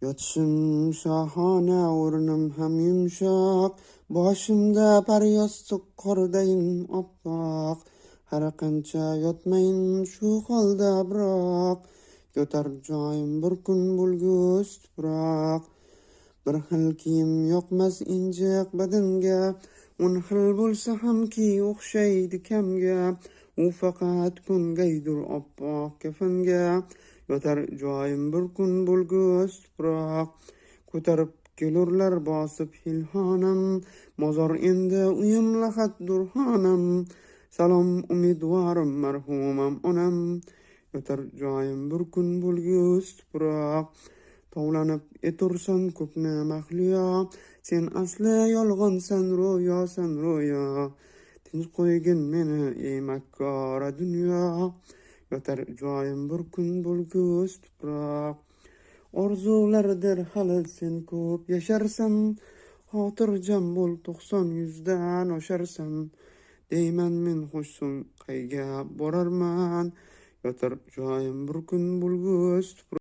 Yotishim şahane, o'rnim ham yumshoq, boshimda paryostiq qordayim oppoq. Har qancha yotmayin shu holda biroq, yotar joyim bir kun bo'lgus tuproq. Bir xil kiyim yoqmas injiq badanga, 10 xil bo'lsa hamki o'xshaydi kamga. U faqat kungaydur oppoq kafanga, yotar joyim bir kun bo'lgus tuproq. Ko'tarib kelurlar bosib hilhonam, mozor endi uyim lahatdur xonam. Salom umidvorim marhumam onam, yotar joyim bir kun bo'lgus tuproq. Tovlanib etursan ko'pni mahliyo, sen asli yolg'onsan ro'yo. Tinch qo'ygin meni ey makkora dunyo, yotar joyim bir kun bo'lgus tuproq. Orzulardir hali sen ko'p yasharsan, xotirjam bo'l 90-100dan osharsan. Deyman men xo'shsun qayga borarman, yotar joyim bir kun bo'lgus tuproq.